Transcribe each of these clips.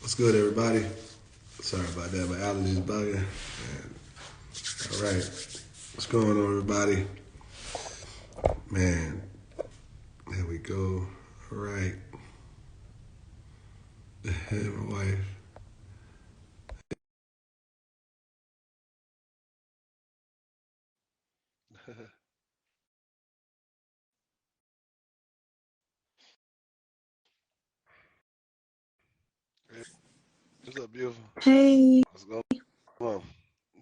What's good, everybody? Sorry about that. My allergies bugging. And, all right. What's going on, everybody? Man, there we go. All right. Hey, my wife. Hey, what's up, beautiful? Hey. What's going on? All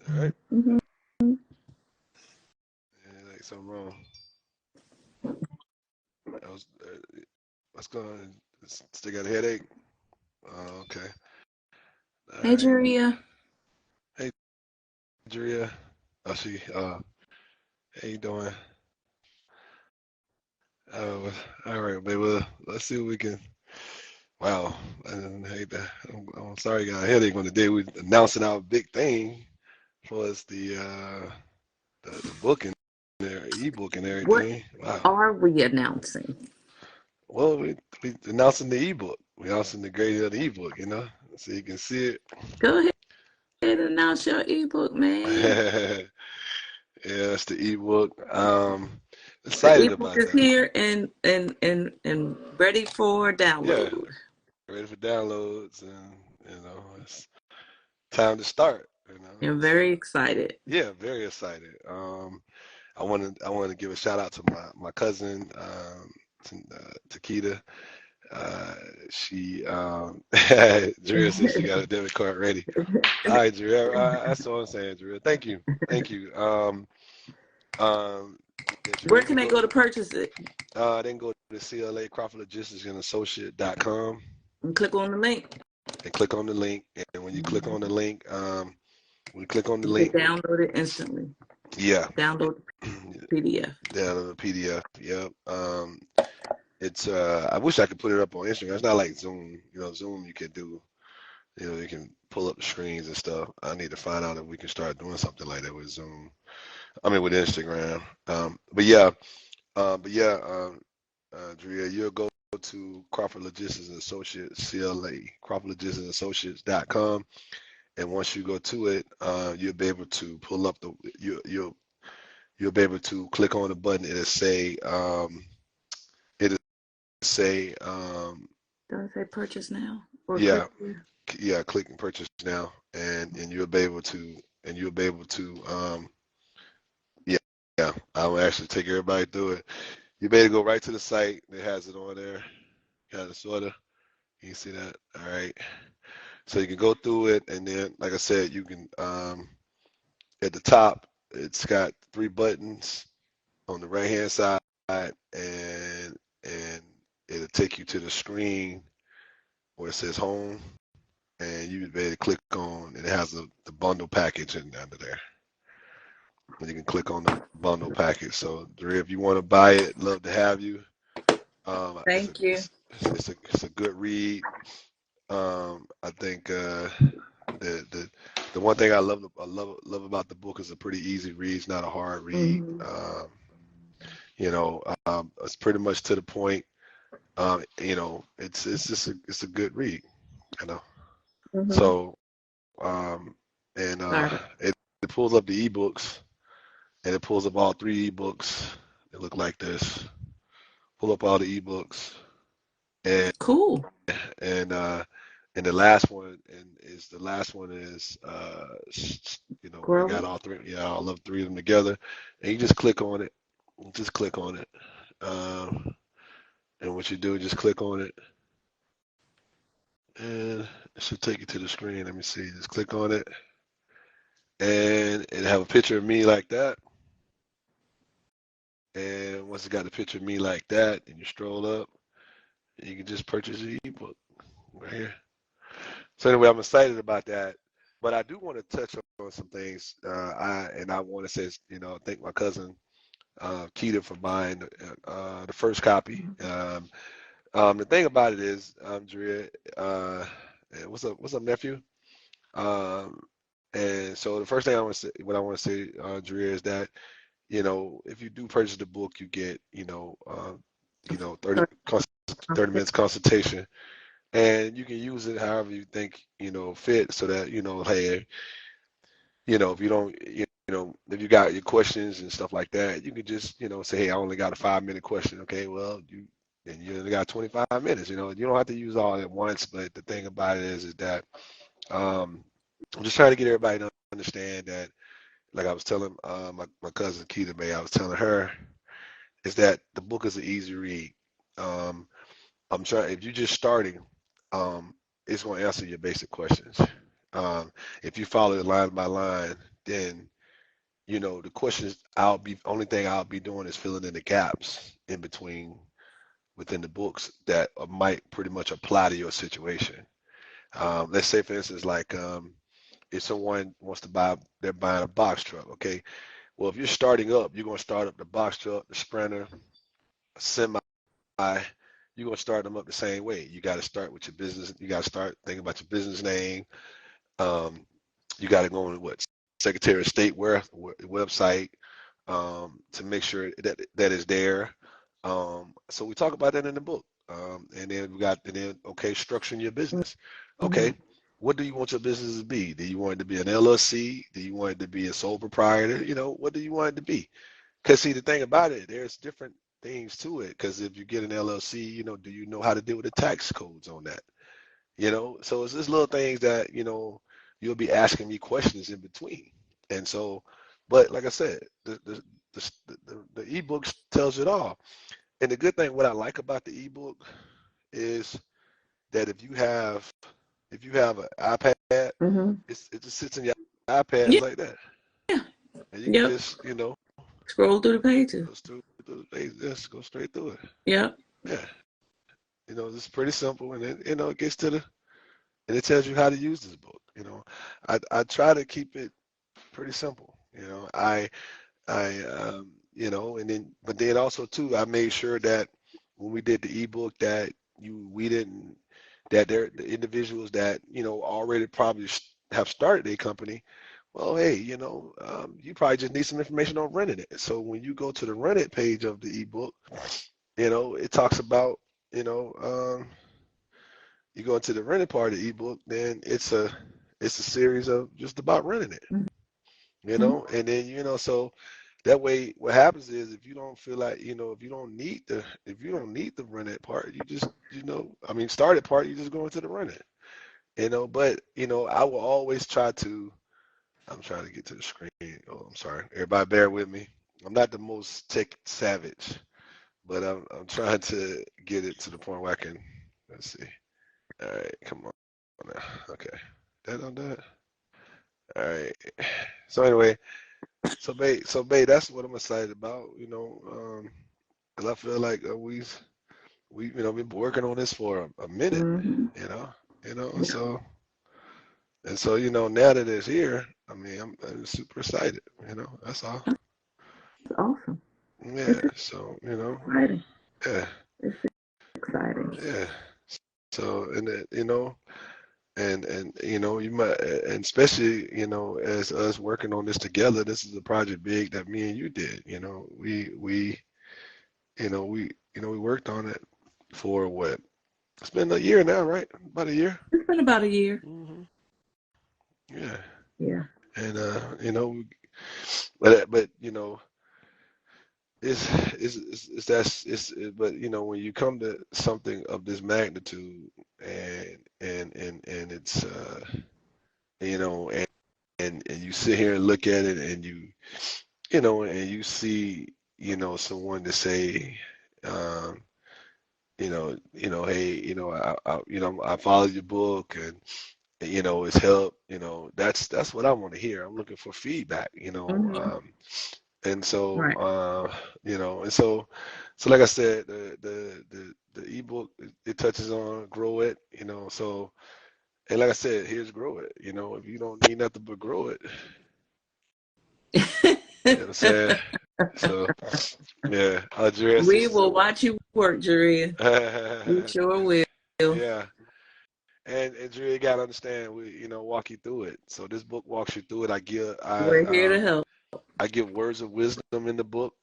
right. Mhm. Yeah, like something wrong. What's going on? Still got a headache? Okay. All Hey, right. Julia. Hey, Drea. Oh, how you doing? All right, baby. Well, let's see what we can. Wow. I hate that. I'm sorry, you got a headache on the day we announcing our big thing for us the book and their ebook and What everything. Wow. are we announcing? Well, we announcing the ebook. We announcing the grade of the ebook, so you can see it. Go ahead and announce your ebook, man. Yeah, that's the ebook. The Excited ebook about is that. here and ready for Yeah, download. ready for downloads and it's time to start. I'm So very excited. yeah, very excited. I want to give a shout out to my cousin, Takita. Uh, she Drew says she got a debit card ready. All right, Drew. That's what I'm saying, Drew. Thank you. Um, yeah, Drew, Where you can can they go. go to purchase it? Then go to CLA Crawford Logistics and Associate.com And click on the link. and click on the link. And when you click on the You link, when you click on the can link, download it instantly. yeah, Download the PDF. down the PDF. Yep. It's I wish I could put it up on Instagram. It's not like Zoom. Zoom you can do. You can pull up the screens and stuff. I need to find out if we can start doing something like that with Zoom. I mean with Instagram. Drea, you'll go to Crawford Logistics and Associates, CLA, Crawford Logistics and Associates.com. And once you go to it, you'll be able to pull up you'll be able to click on the button. It'll say Does it say purchase now or click yeah, here? yeah, click and purchase now, and you'll be able to yeah, yeah. I'll actually take everybody through it. You better go right to the site. It has it on there, kind of sorta. You can see that. All right. So you can go through it, and then, like I said, you can at the top, it's got three buttons on the right hand side, and it'll take you to the screen where it says home, and you be able to click on, and it has the bundle package in under there. And you can click on the bundle package. So, Dre, if you want to buy it, love to have you. It's a Thank you. it's, it's a good read. I think the the one thing I love about the book is a pretty easy read. It's not a hard read. Hmm. It's pretty much to the point. It's just it's a good read. You know. Hmm. So and Sorry. it pulls up the ebooks, and it pulls up all three ebooks. They look like this. Pull up all the ebooks, and Cool. and uh and the last one is we got Grow. all three, yeah, all of three of them together, and you just click on it. Just click on it. Um, and what you do, just click on it, and it should take you to the screen. Let me see. Just click on it, and it have a picture of me like that. And once it got a picture of me like that, and you stroll up, you can just purchase the ebook right here. So anyway, I'm excited about that. But I do want to touch on some things. I want to say, thank my cousin Keita for buying the first copy. The thing about it is, Drea, what's up, nephew? Um, and so the first thing what I want to say, Drea, is that if you do purchase the book, you get 30 Sorry. 30 minutes consultation and you can use it however you think, fit, so that, hey, if you don't, if you got your questions and stuff like that, you can just, say, hey, I only got a 5-minute question. Okay, well, you only got 25 minutes. You don't have to use all at once. But the thing about it is that I'm just trying to get everybody to understand that, like I was telling my cousin Keita May, I was telling her, is that the book is an easy read. Um, I'm trying, if you're just starting, it's going to answer your basic questions. If you follow it line by line, then the questions, only thing I'll be doing is filling in the gaps in between within the books that might pretty much apply to your situation. Let's say, for instance, like if someone wants to they're buying a box truck. Okay, well, if you're starting up, you're going to start up the box truck, the Sprinter, a semi. You're going to start them up the same way. You got to start with your business. You got to start thinking about your business name. You got to go on Secretary of State website to make sure that is there. So we talk about that in the book. And then okay, structuring your business. Okay, what do you want your business to be? Do you want it to be an LLC? Do you want it to be a sole proprietor? What do you want it to be? Because see, the thing about it, there's different things to it. Because if you get an LLC, do you know how to deal with the tax codes on that? So it's just little things that, you'll be asking me questions in between. And so, but like I said, the ebook tells it all. And the good thing, what I like about the ebook is that if you have an iPad, it just sits in your iPad Yeah. like that. Yeah. And you can just, scroll through the pages. Just go straight through it. Yeah. Yeah. It's pretty simple, and then, it gets to and it tells you how to use this book. I try to keep it pretty simple. But then also too, I made sure that when we did the ebook that the individuals that, already probably have started a company, well, hey, you probably just need some information on renting it. So when you go to the rent it page of the ebook, it talks about, you go into the rented part of the ebook, then it's a series of just about renting it, and then, so that way what happens is, if you don't feel like, if you don't need the rented part, you just, started part, you just go into the rented, but, I will always I'm trying to get to the screen. Oh, I'm sorry. Everybody bear with me. I'm not the most tech savage, but I'm trying to get it to the point where I can, let's see. All right, come on now. Okay. That on that. All right. So anyway, babe, that's what I'm excited about, 'cause I feel like we been working on this for a minute, Yeah. so now that it's here, I'm super excited, that's all. It's awesome. Yeah, so Exciting. yeah, It's exciting. yeah. So, and you might, and especially, as us working on this together, this is a project big that me and you did. We worked on it for what? It's been a year now, right? About a year. It's been about a year. Yeah. Yeah. And but but when you come to something of this magnitude, and it's and you sit here and look at it, and and you see someone to say, hey, I follow your book, and it's helped, that's what I want to hear. I'm looking for feedback, and so Right. and so like I said, the ebook, it touches on grow it, so, and like I said, here's grow it, if you don't need nothing but grow it, you know what I'm saying? So yeah, address We this. will watch you work, Jaria. We sure will. Yeah. And Drew, you gotta understand, we walk you through it. So this book walks you through it. We're here to help. I give words of wisdom in the book.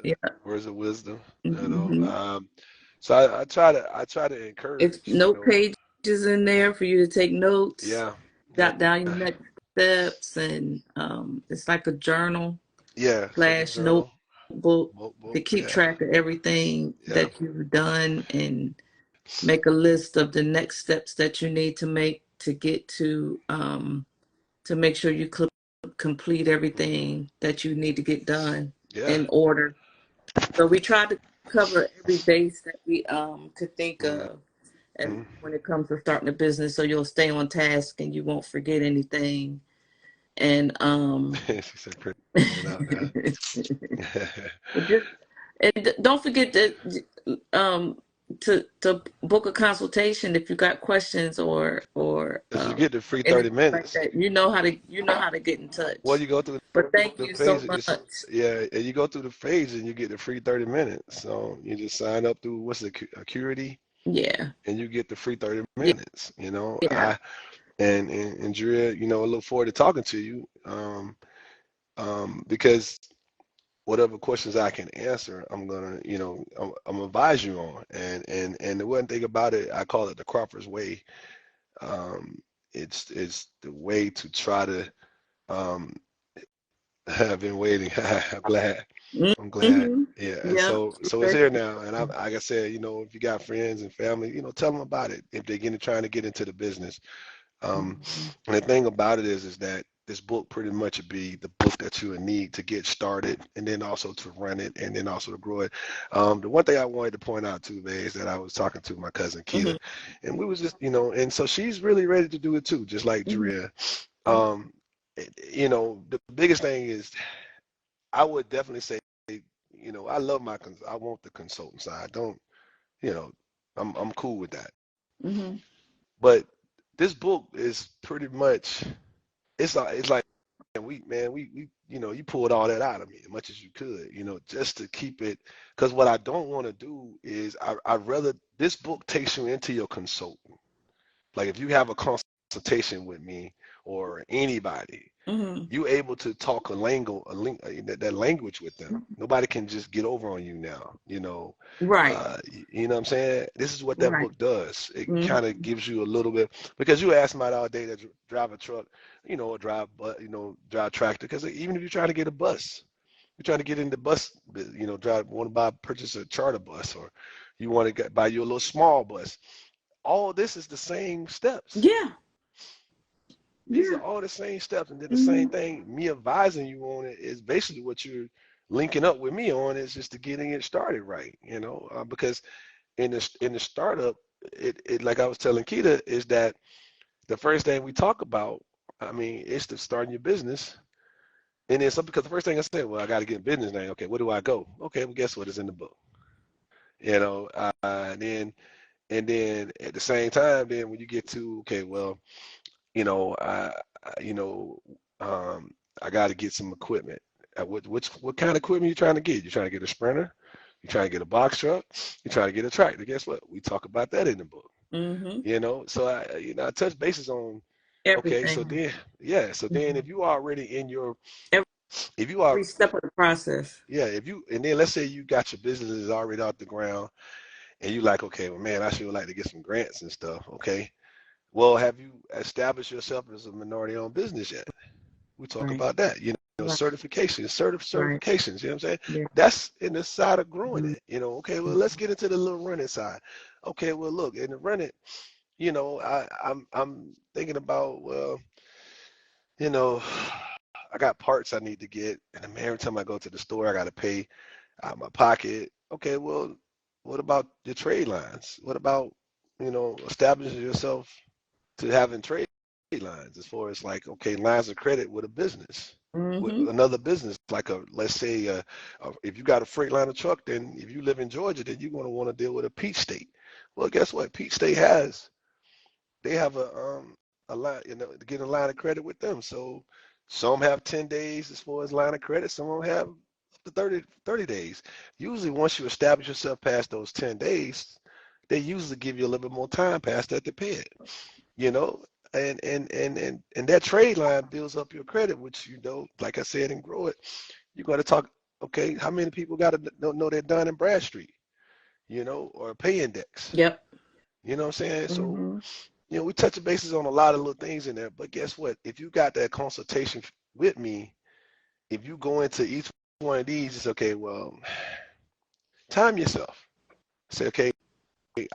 Yeah. Words of wisdom. Mm-hmm. So I try to It's encourage, note pages in there for you to take notes, yeah, jot yep, down your next steps, and it's like a journal yeah. It's like a slash journal, notebook to notebook, keep yeah, track of everything yeah, that you've done and make a list of the next steps that you need to make to get to make sure you complete everything that you need to get done yeah. in order. So we try to cover every base that we could think of, and Mm-hmm. when it comes to starting a business, so you'll stay on task and you won't forget anything. And She said, print it out now. just and don't forget um to book a consultation if you got questions Cause you get the free 30 anything like minutes. that. You know how to get in Well, touch. you go through But thank the you so phase. much. Yeah, and you go through the phase and you get the free 30 minutes. So you just sign up through what's the Acuity, Yeah. and you get the free 30 Yeah. minutes. You know, Yeah. and Drea, I look forward to talking to you. Because whatever questions I can answer, I'm gonna, I'm gonna advise you on. And the one thing about it, I call it the Crawford's way. Um, it's the way to try to. Um, I've been waiting. I'm glad. I'm glad. Mm-hmm. Yeah. And Yeah. so it's here now. And like I said, if you got friends and family, tell them about it if they're trying to get into the business. Mm-hmm. And the thing about it is that this book pretty much would be the book that you would need to get started and then also to run it and then also to grow it. The one thing I wanted to point out too, man, is that I was talking to my cousin Keita, and we was just, and so she's really ready to do it too, just like Mm-hmm. Jaria. Um, the biggest thing is I would definitely say, I love I want the consultant side. Don't, you know, I'm cool with that. Mm-hmm. But this book is pretty much, it's like, we you pulled all that out of me as much as you could, just to keep it. Because what I don't want to do is I'd rather this book takes you into your consultant. Like if you have a consultation with me or anybody, Mm-hmm. you able to talk that language with them. Nobody can just get over on you now. Right. You know what I'm saying? This is what that Right. book does. It Mm-hmm. kind of gives you a little bit, because you ask somebody all day that drive a truck, or drive tractor. Because even if you're trying to get a bus, you're trying to get into bus, want to purchase a charter bus, or you want to buy you a little small bus. All this is the same steps. Yeah. These Yeah. are all the same steps, and then the Mm-hmm. same thing. Me advising you on it is basically what you're linking up with me on, is just to getting it started right. Because in the startup, it like I was telling Keita, is that the first thing we talk about, I mean, it's to starting your business. And then some, because the first thing I said, well, I got to get a business name. Okay, where do I go? Okay, well, guess what? It's in the book. And then at the same time, then when you get to, okay, well, you know, I, I- you know, I got to get some equipment. What kind of equipment you trying to get? You trying to get a sprinter? You trying to get a box truck? You trying to get a tractor? Guess what? We talk about that in the book. Mm-hmm. So I touch bases on. Okay, so Everything. then, yeah, so then Mm-hmm. if you are already in your, Every if you are, step of the process. yeah, and then let's say you got your business is already out the ground, and you like, okay, well, man, I sure would like to get some grants and stuff. Okay, well, have you established yourself as a minority-owned business yet? We talk Right. about that. Right. Right. Certifications. You know what I'm saying? Yeah. That's in the side of growing Mm-hmm. it. Okay, well, let's get into the little running side. Okay, well, look, in the running, I'm thinking about, well, you know, I got parts I need to get, and then every time I go to the store, I got to pay out of my pocket. Okay, well, what about your trade lines? What about, establishing yourself to having trade lines, as far as like, okay, lines of credit with a business, with Mm-hmm. another business, like let's say, if you got a Freightliner truck, then if you live in Georgia, then you're going to want to deal with a Peach State. Well, guess what? Peach State they have a line, to get a line of credit with them. So some have 10 days as far as line of credit. Some of them have up to 30 days. Usually once you establish yourself past those 10 days, they usually give you a little bit more time past that to pay it, you know, and that trade line builds up your credit, which, like I said, and grow it. You're going to talk, okay, how many people got to know they're Dun and Bradstreet? or a pay index. Yep. You know what I'm saying? So, Mm-hmm. we touch bases on a lot of little things in there. But guess what? If you got that consultation with me, if you go into each one of these, it's okay, well, time yourself. Say, okay,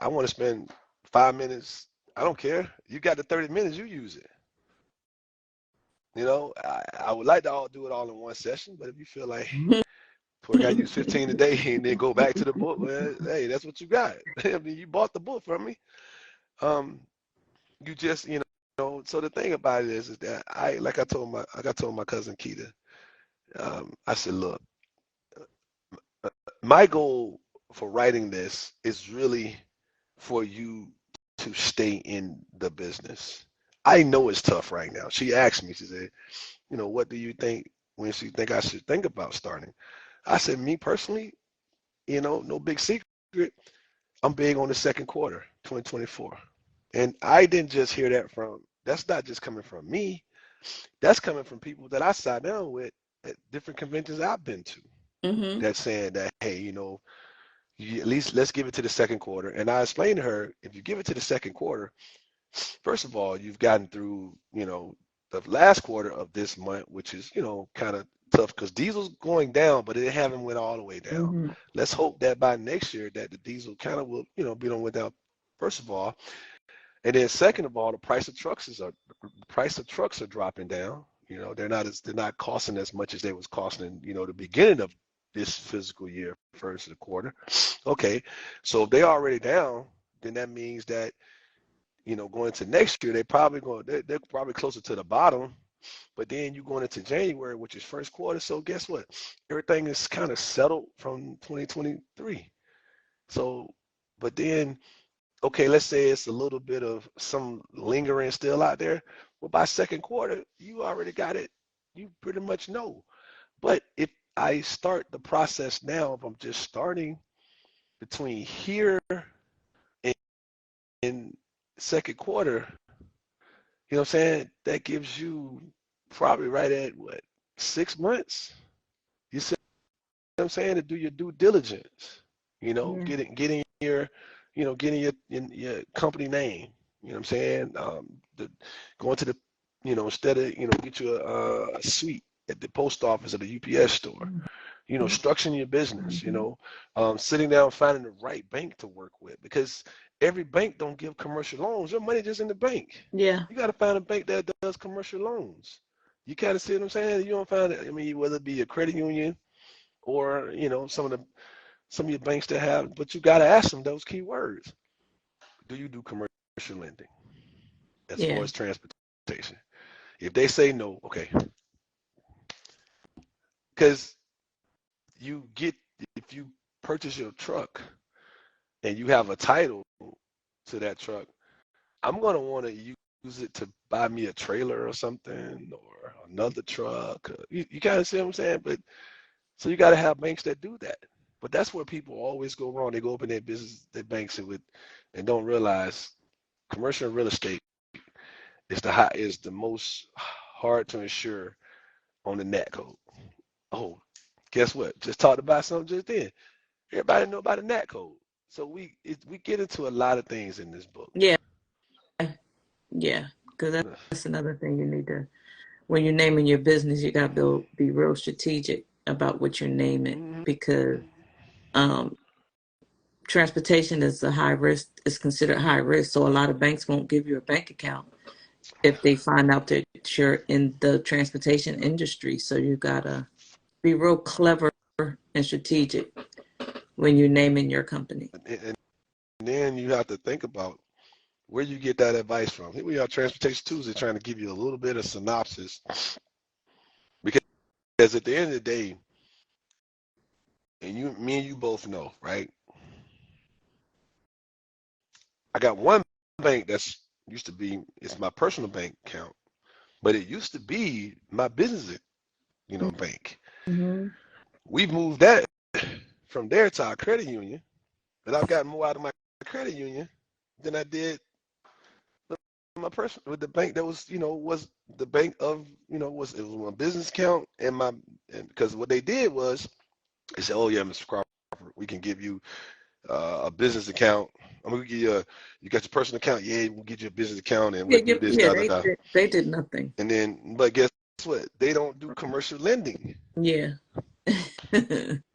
I want to spend 5 minutes. I don't care. You got the 30 minutes, you use it. I would like to all do it all in one session, but if you feel like, I got to use 15 a day and then go back to the book, well, hey, that's what you got. I mean, you bought the book from me. You just, so the thing about it is that I told my cousin Keita, I said, look, my goal for writing this is really for you to stay in the business. I know it's tough right now. She asked me, she said, what do you think when she think I should think about starting? I said, me personally, no big secret. I'm big on the second quarter, 2024. And I didn't just hear that's not just coming from me. That's coming from people that I sat down with at different conventions I've been to. Mm-hmm. That's saying that, hey, at least let's give it to the second quarter. And I explained to her, if you give it to the second quarter, first of all, you've gotten through, the last quarter of this month, which is, kind of tough because diesel's going down, but it haven't went all the way down. Mm-hmm. Let's hope that by next year that the diesel kind of will, be on way down, first of all. And then second of all, the price of trucks are dropping down. They're not costing as much as they was costing, the beginning of this fiscal year, first of the quarter. Okay, so if they're already down, then that means that going to next year, they're probably closer to the bottom. But then you're going into January, which is first quarter. So guess what? Everything is kind of settled from 2023. So, but then, okay, let's say it's a little bit of some lingering still out there. Well, by second quarter, you already got it. You pretty much know. But if I start the process now, if I'm just starting between here and second quarter, you know what I'm saying? That gives you probably right at what, 6 months? You see what I'm saying? To do your due diligence, Yeah. getting your, getting your company name. You know what I'm saying? Going to the, instead of, get you a suite at the post office or the UPS store. Structuring your business, sitting down, finding the right bank to work with, because every bank don't give commercial loans. Your money just in the bank. Yeah. You got to find a bank that does commercial loans. You kind of see what I'm saying? You don't find it. I mean, whether it be a credit union or, some of your banks that have, but you got to ask them those key words. Do you do commercial lending as far Yeah. as transportation? If they say no, okay. Because if you purchase your truck and you have a title to that truck, I'm going to want to use it to buy me a trailer or something, or another truck. You kind of see what I'm saying? But so you got to have banks that do that. But that's where people always go wrong. They go open their business, their banks, and don't realize commercial real estate is the most hard to insure on the net code. Oh, guess what? Just talked about something just then. Everybody know about the NAT code. So we get into a lot of things in this book. Yeah. Yeah. Because that's another thing you need to, when you're naming your business, you got to be real strategic about what you're naming, because transportation is a high risk, is considered high risk. So a lot of banks won't give you a bank account if they find out that you're in the transportation industry. So you got to be real clever and strategic when you're naming your company. And then you have to think about where you get that advice from. Here we are, Transportation Tuesday, trying to give you a little bit of synopsis, because at the end of the day, and me and you both know, right? I got one bank that's used to be, it's my personal bank account, but it used to be my business, bank. Mm-hmm. We've moved that from there to our credit union, and I've gotten more out of my credit union than I did my person with the bank that was the bank of it was my business account and because what they did was they said, oh yeah, Mr. Crawford, we can give you a business account. I'm gonna give you got your personal account. Yeah, we'll get you a business account, and Yeah, we'll do this, yeah, da da da. they did nothing. And then, but guess what? They don't do commercial lending. Yeah.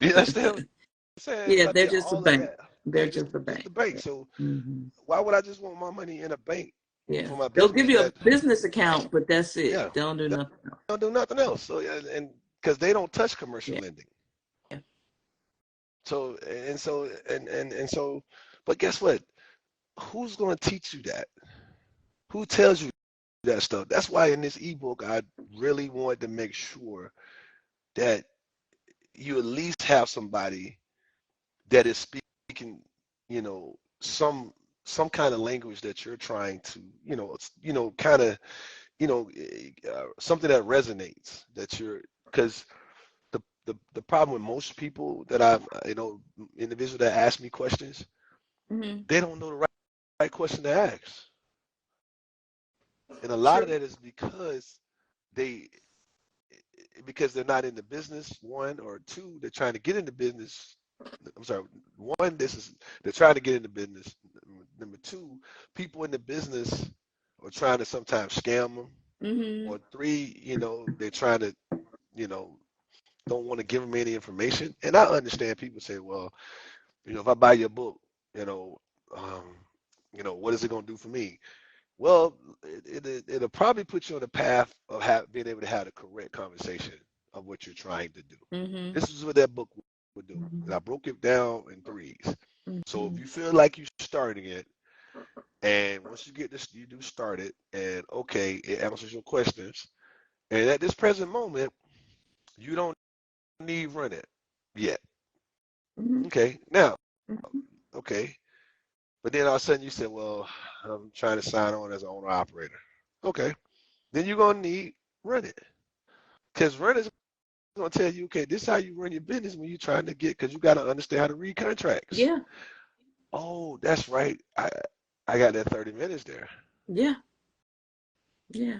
You understand what I'm saying? Yeah, But they're they just a all of bank. that. They're Yeah, just a just bank. the bank. Yeah. So Hmm. why would I just want my money in a bank Yeah. for my They'll give business you a that, business account, but that's it. yeah, They don't do they nothing else. don't do nothing else. So yeah, and because they don't touch commercial Yeah. lending. Yeah. So and so, but guess what? Who's going to teach you that? Who tells you that stuff? That's why in this ebook, I really wanted to make sure that you at least have somebody that is speaking, some kind of language that you're trying to, kind of, something that resonates. Because the problem with most people that I've, individuals that ask me questions, Hmm. they don't know the right question to ask. And a lot of True. that is they because they're not in the business, one, or two, they're trying to get into business. I'm sorry, one, they're trying to get into business. Number two, people in the business are trying to sometimes scam them. Hmm. Or three, they're trying to, you know, don't want to give them any information. And I understand people say, well, if I buy your book, you know, um, what is it going to do for me? Well, it'll probably put you on the path of being able to have the correct conversation of what you're trying to do. Hmm. This is what that book would do. And Hmm. I broke it down in threes. So if Hmm. you feel like you're starting it, and once you get this, you do start it, and okay, it answers your questions. And at this present moment, you don't need run it yet. Hmm. Okay, now, okay. But then all of a sudden you said, well, I'm trying to sign on as an owner operator. Okay. Then you're going to need run it. Because run is going to tell you, okay, this is how you run your business when you're trying to get, because you got to understand how to read contracts. Yeah. Oh, that's right. I got that 30 minutes there. Yeah. Yeah.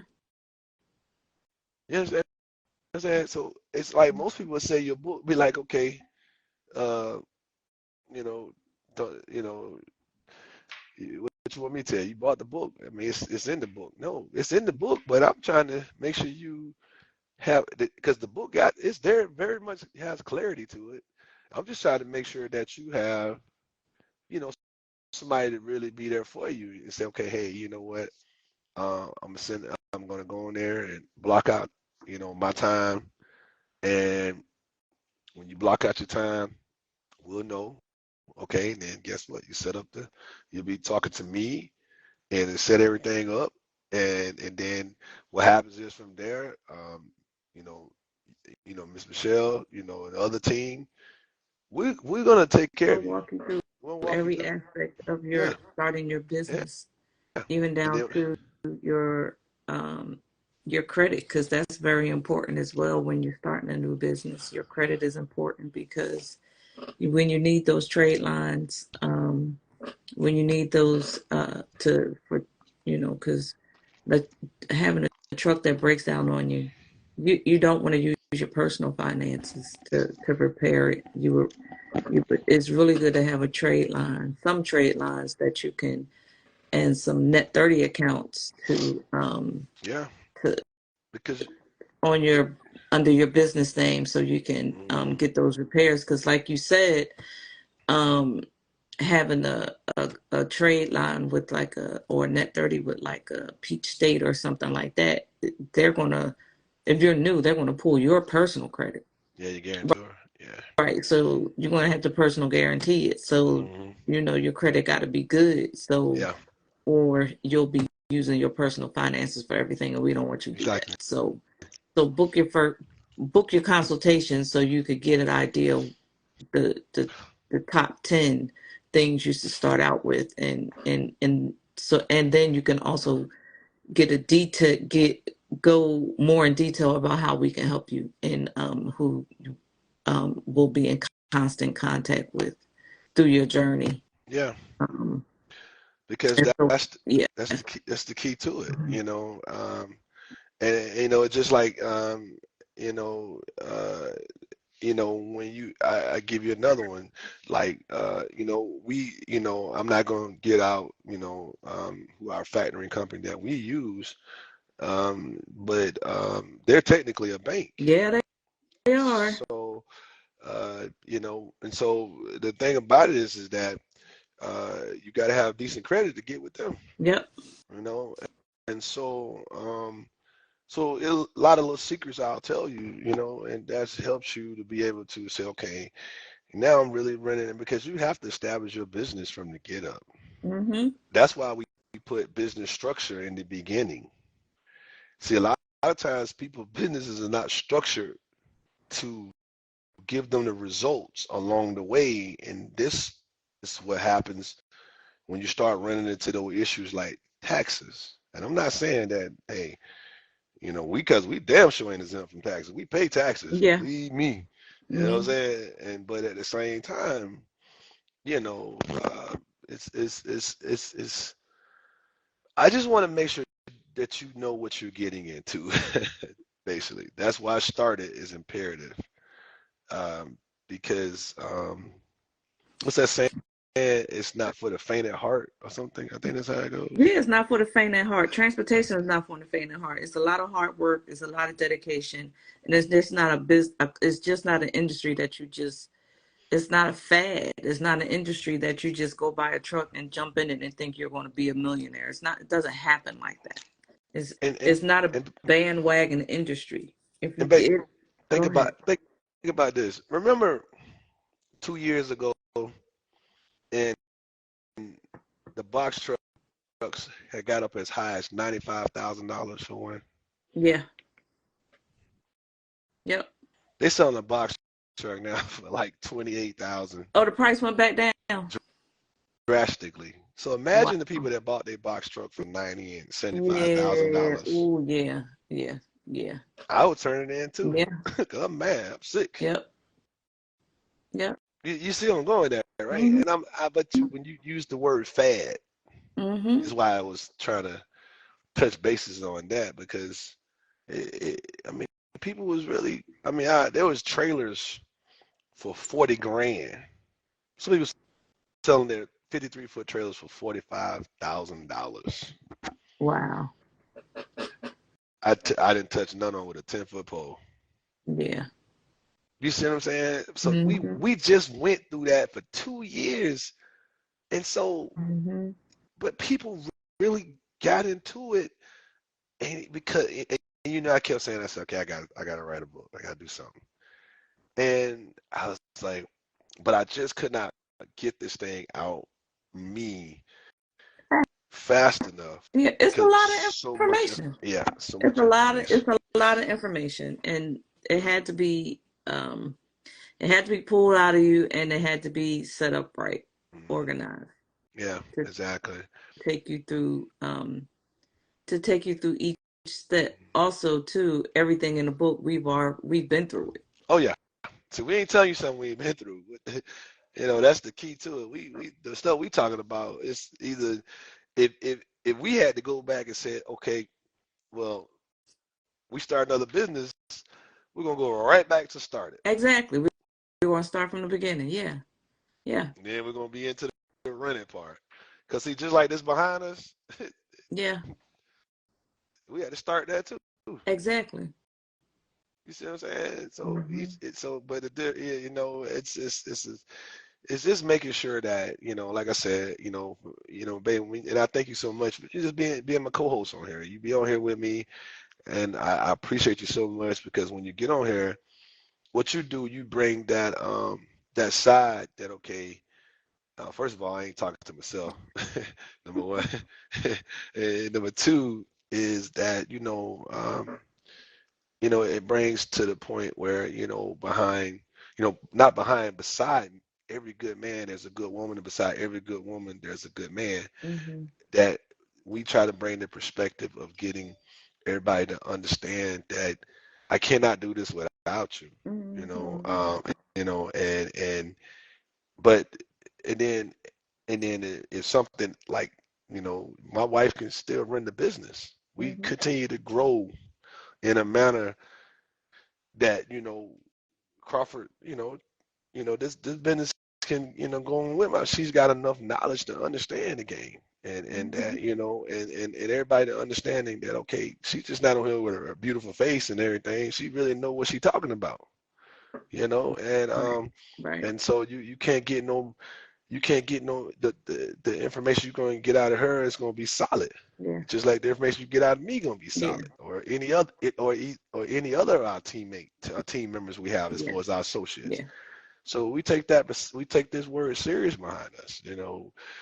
You understand? So it's like most people would say your book, be like, okay, uh, you know, what you want me to tell you? You bought the book. I mean, it's in the book. No, it's in the book, but I'm trying to make sure you have, because the book it's there, very much has clarity to it. I'm just trying to make sure that you have, you know, somebody to really be there for you and say, okay, hey, you know what? I'm gonna go in there and block out, my time. And when you block out your time, we'll know. Okay, and then guess what? You'll be talking to me and set everything up. And then what happens is from there, you know, Miss Michelle, and the other team, we're gonna take care We'll of you. walk you through We'll walk you every through. aspect of Yeah, your starting your yeah. business, even And down then, to your your credit, because that's very important as well when you're starting a new business. Your credit is important because when you need those trade lines, when you need those because like having a truck that breaks down on you, you don't want to use your personal finances to repair it. It's really good to have a trade line, some trade lines that you can, and some net 30 accounts yeah, to because on your under your business name so you can mhm, get those repairs. Because like you said, um, having a trade line with like or net 30 with like a Peach State or something like that, they're gonna, if you're new, they're gonna pull your personal credit. yeah, you guarantor. Yeah. Right. So you're gonna have to personal guarantee it. So Hmm. your credit gotta be good. So Yeah, or you'll be using your personal finances for everything, and we don't want you to do that. exactly. So book your consultation so you could get an idea of the top 10 things you should start out with, and then you can also get a detail get go more in detail about how we can help you, and who will be in constant contact with through your journey. Yeah, Um, because and so, that's yeah. that's the key. That's the key to it. Mhm. And it's just like, you know, uh, when I give you another one, like, I'm not going to get out, who our factoring company that we use, but they're technically a bank. Yeah, they are. So, and so the thing about it is that you got to have decent credit to get with them, Yep. and so a lot of little secrets I'll tell you, and that helps you to be able to say, okay, now I'm really running it, because you have to establish your business from the get up. That's why we put business structure in the beginning. See, a lot of times businesses are not structured to give them the results along the way, and this is what happens when you start running into those issues like taxes. And I'm not saying that, hey, because we damn sure ain't exempt from taxes. We pay taxes, Yeah. believe me. You know what I'm saying? But at the same time, it's I just want to make sure that you know what you're getting into. Basically, that's why I started is imperative. Because what's that saying? It's not for the faint at heart or something. I think that's how it goes. Yeah, it's not for the faint at heart. Transportation is not for the faint at heart. It's a lot of hard work. It's a lot of dedication, and it's just not a business. It's just not an industry that you just. It's not a fad. It's not an industry that you just go buy a truck and jump in it and think you're going to be a millionaire. It's not. It doesn't happen like that. It's not a bandwagon industry. If you get, think about this. Remember 2 years ago, and the box trucks had got up as high as $95,000 for one. Yeah. Yep. They selling a box truck now for like 28,000. Oh, the price went back down drastically. So imagine the people that bought their box truck for $90,000 and $75,000. Oh yeah. I would turn it in too. Yeah. Cause I'm mad. I'm sick. Yep. You see where I'm going there, right? And but when you use the word fad, is why I was trying to touch bases on that, because people was really, there was trailers for 40 grand. Some people selling their 53-foot trailers for $45,000. Wow. I didn't touch none on with a 10-foot pole. Yeah. You see what I'm saying? So we just went through that for 2 years, and so, but people really got into it, and because I kept saying, I said, okay, I got to write a book. I got to do something, and I was like, but I just could not get this thing out me fast enough. Yeah, it's a lot of information. So much information. It's a lot of information, and it had to be pulled out of you, and it had to be set up right, organized. Yeah, exactly. Take you through each step. Also, too, everything in the book we've been through it. Oh yeah. So we ain't telling you something we ain't been through. That's the key to it. We the stuff we talking about is either if we had to go back and say, okay, well, we start another business, we're gonna go right back to start it. Exactly. We're gonna start from the beginning. Yeah. And then we're gonna be into the running part. Cause see, just like this behind us, yeah, we had to start that too. Exactly. You see what I'm saying? So, but it's just making sure that, like I said, baby, and I thank you so much for just being my co-host on here. You be on here with me, and I appreciate you so much, because when you get on here, what you do, you bring that that side that, okay, first of all, I ain't talking to myself, number one. And number two is that, it brings to the point where, not behind, beside every good man, there's a good woman, and beside every good woman, there's a good man. That we try to bring the perspective of getting everybody to understand that I cannot do this without you, and then if something like, my wife can still run the business. We continue to grow in a manner that, Crawford, this business can, go on with my. She's got enough knowledge to understand the game, and that, and everybody to understanding that, okay, she's just not on here with her beautiful face and everything. She really know what she's talking about, and Right. and so you can't get no. You can't get no the information you're going to get out of her is going to be solid. Yeah. Just like the information you get out of me going to be Yeah. solid, or any other or any other of our team members we have as Yeah. far as our associates. Yeah. So we take this word serious behind us,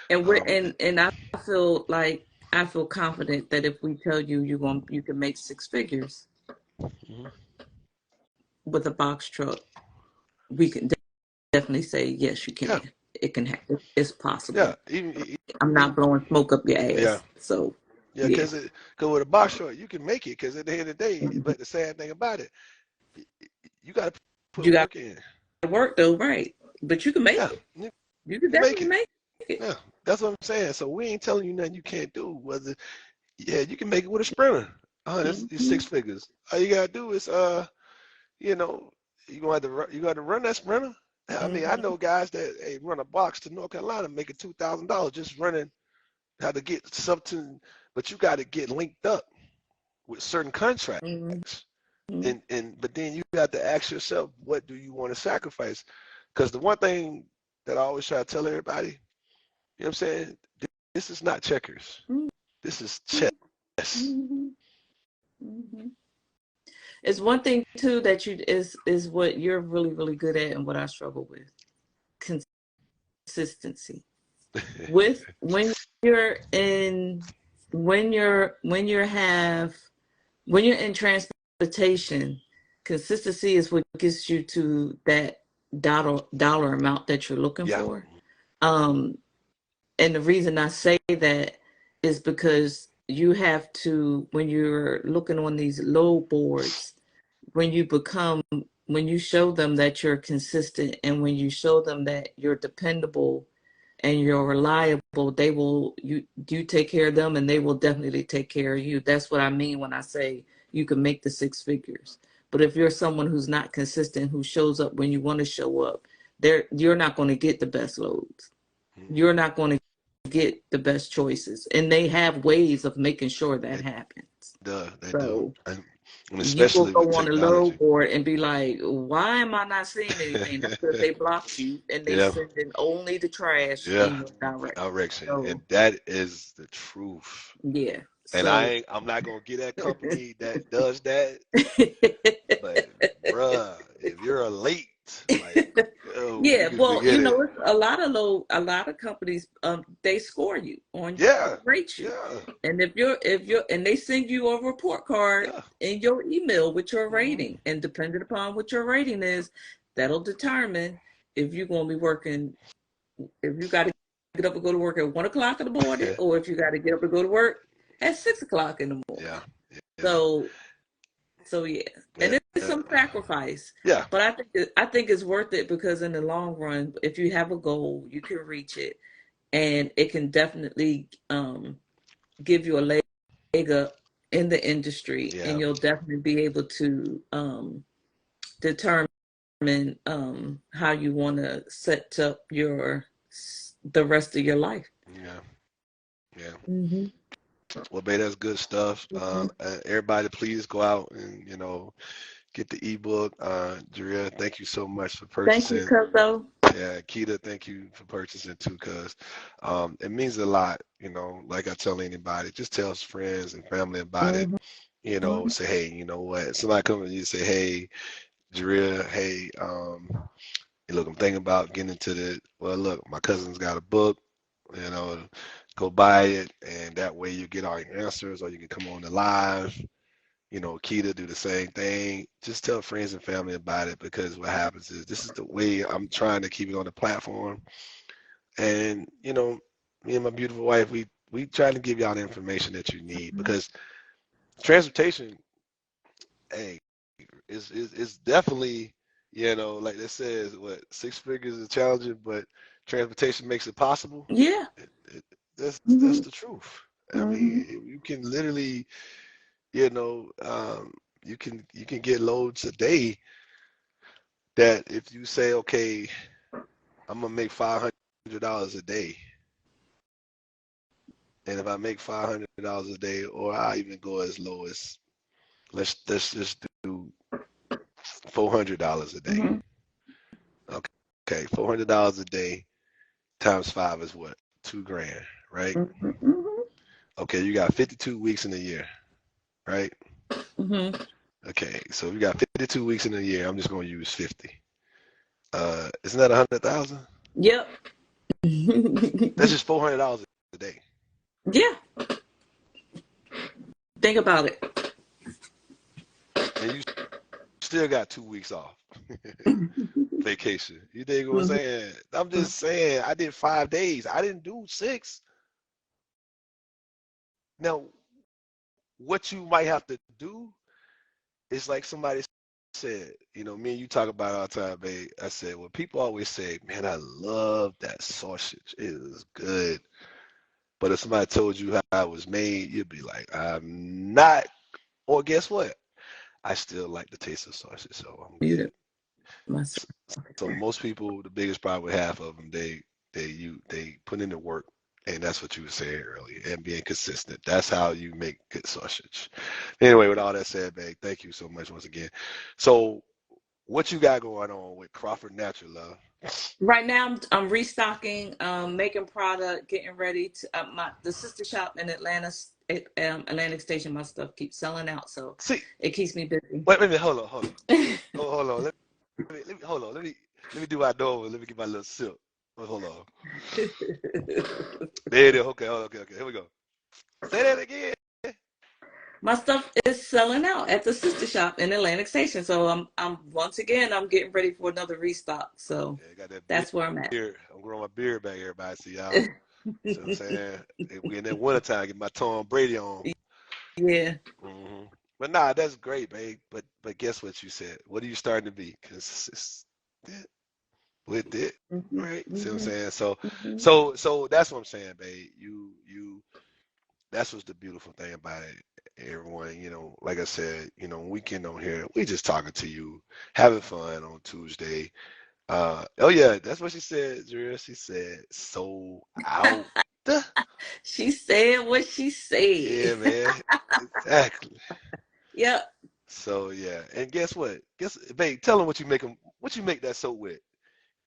And we're and I feel like I feel confident that if we tell you you can make six figures with a box truck, we can definitely say yes, you can. Yeah. It can happen. It's possible. Yeah. I'm not blowing smoke up your ass. Yeah. So yeah, because with a box truck you can make it. Because at the end of the day, but the sad thing about it, you got to put work in. Work though, right? But you can make it. You can definitely make it. Yeah, that's what I'm saying. So we ain't telling you nothing you can't do. You can make it with a sprinter. That's 6 figures. All you gotta do is you got to run that sprinter. I mean, I know guys that run a box to North Carolina making $2,000 just running how to get something, but you got to get linked up with certain contracts. But then you got to ask yourself, what do you want to sacrifice? Because the one thing that I always try to tell everybody, you know what I'm saying? This is not checkers. This is chess. It's one thing too that is what you're really, really good at and what I struggle with. Consistency. When you're in transportation, consistency is what gets you to that dollar amount that you're looking for. And the reason I say that is because you have to, when you're looking on these load boards, when you show them that you're consistent and when you show them that you're dependable and you're reliable, you take care of them and they will definitely take care of you. That's what I mean when I say you can make the 6 figures. But if you're someone who's not consistent, who shows up when you want to show up, you're not going to get the best loads. You're not going to get the best choices. And they have ways of making sure that happens. They do. And especially you will go on a load board and be like, why am I not seeing anything? Because they blocked you and they send in only the trash in your direction. So, and that is the truth. Yeah. And I'm not gonna get that company that does that. But bruh, if you're late, like, it's a lot of companies they score you on rate you. And if you're and they send you a report card in your email with your rating, and depending upon what your rating is, that'll determine if you're gonna be working, if you gotta get up and go to work at 1 o'clock in the morning, or if you gotta get up and go to work at 6 o'clock in the morning. So and it's some sacrifice. But I think it's worth it, because in the long run, if you have a goal, you can reach it, and it can definitely give you a leg up in the industry, and you'll definitely be able to determine how you want to set up the rest of your life. Well, babe, that's good stuff. Everybody, please go out and get the ebook. Jaria, thank you so much for purchasing. Thank you, Cuzzo. Yeah, Keita, thank you for purchasing too, cuz it means a lot. Like I tell anybody, just tell friends and family about it. Say, hey, you know what? Somebody come to you and say, hey, Jaria, hey, look, I'm thinking about getting into look, my cousin's got a book. Go buy it, and that way you get all your answers, or you can come on the live. Keita, do the same thing. Just tell friends and family about it, because what happens is this is the way I'm trying to keep it on the platform. And me and my beautiful wife, we try to give y'all the information that you need, because transportation, hey, is definitely, like they says, 6 figures is challenging, but transportation makes it possible. That's the truth. I mean, you can literally, you can get loads a day that if you say, okay, I'm gonna make $500 a day, and if I make $500 a day, or I even go as low as let's just do $400 a day. Mm-hmm. Okay, $400 a day times 5 is what? 2 grand, right? Mm-hmm. Okay, you got 52 weeks in a year, right? Mm-hmm. Okay, so if you got 52 weeks in a year, I'm just gonna use 50. Isn't that 100,000? Yep. That's just $400 a day. Yeah. Think about it. And you still got 2 weeks off vacation. You dig what I'm Mm-hmm. saying? I'm just saying I did 5 days. I didn't do 6. Now, what you might have to do is like somebody said, me and you talk about it all the time, babe. I said, well, people always say, man, I love that sausage. It is good. But if somebody told you how it was made, you'd be like, I'm not. Or guess what? I still like the taste of sausage, so I'm good. Muted myself. So most people, the biggest problem with half of them, they put in the work, and that's what you were saying earlier, and being consistent. That's how you make good sausage. Anyway, with all that said, babe, thank you so much once again. So, what you got going on with Crawford Natural Love? Right now, I'm restocking, making product, getting ready to the sister shop in Atlanta, Atlantic Station. My stuff keeps selling out, so See, it keeps me busy. wait a minute, hold on. Hold on. Hold on. Let me do my door. Let me get my little sip. Hold on. There it is. Okay, okay. Here we go. Say that again. My stuff is selling out at the sister shop in Atlantic Station, so I'm once again I'm getting ready for another restock. So Yeah, I got that that's where I'm at. beard. I'm growing my beard back, everybody. See y'all. See what I'm saying? We in that wintertime, get my Tom Brady on. Yeah. Hmm. But nah, that's great, babe. But guess what you said? What are you starting to be? Cause it's with it, Mm-hmm. right? See what I'm Mm-hmm. saying? So Mm-hmm. so that's what I'm saying, babe. You that's what's the beautiful thing about it. Everyone, like I said, weekend on here, we just talking to you, having fun on Tuesday. Oh yeah, that's what she said, Drea. She said sold out. She said what she said. Yeah, man. Exactly. Yep. So yeah, and guess what? Babe, tell them what you make them. What you make that soap with?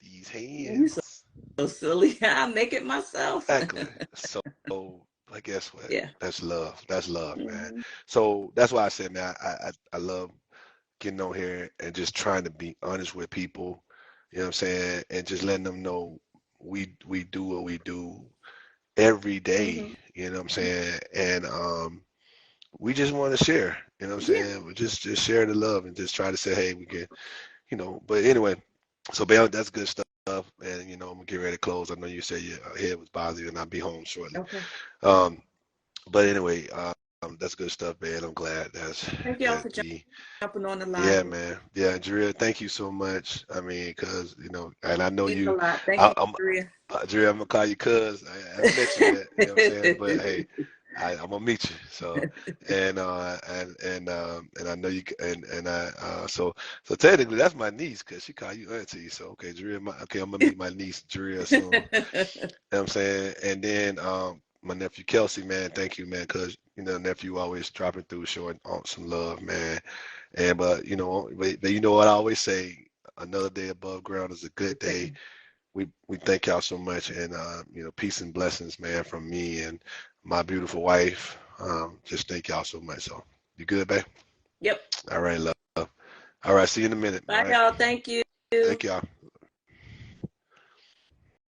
These You hands. so silly. I make it myself. Exactly. So, but guess what? Yeah. That's love. That's love, man. Mm-hmm. So that's why I said, man, I love getting on here and just trying to be honest with people. You know what I'm saying? And just letting them know we do what we do every day. Mm-hmm. You know what I'm saying? And we just want to share. You know what I'm Yeah. saying? We just share the love and just try to say, hey, we can, But anyway, so babe, that's good stuff. And I'm gonna get ready to close. I know you said your head was bothering you, and I'll be home shortly. Okay. Um, but anyway, that's good stuff, man. I'm glad Thank y'all that for we, jumping on the yeah, line. man, yeah, Drea, thank you so much. I mean, cause and I know Means a you, lot. Thank you, I'm Maria. Drea, I'm gonna call you cuz. I haven't met you yet, you know what I'm saying? But hey, I'm gonna meet you. So and I know you and I so technically that's my niece because she called you auntie. So okay, Drea, okay, I'm gonna meet my niece Drea soon. You know what I'm saying? And then my nephew Kelsey, man, thank you, man, because nephew always dropping through, showing some love, man. And but you know what I always say, another day above ground is a good day. We thank y'all so much, and peace and blessings, man, from me and my beautiful wife. Just thank y'all so much. So you good, babe? Yep. All right, love. All right, see you in a minute. All Bye, right, y'all. Thank you. thank y'all.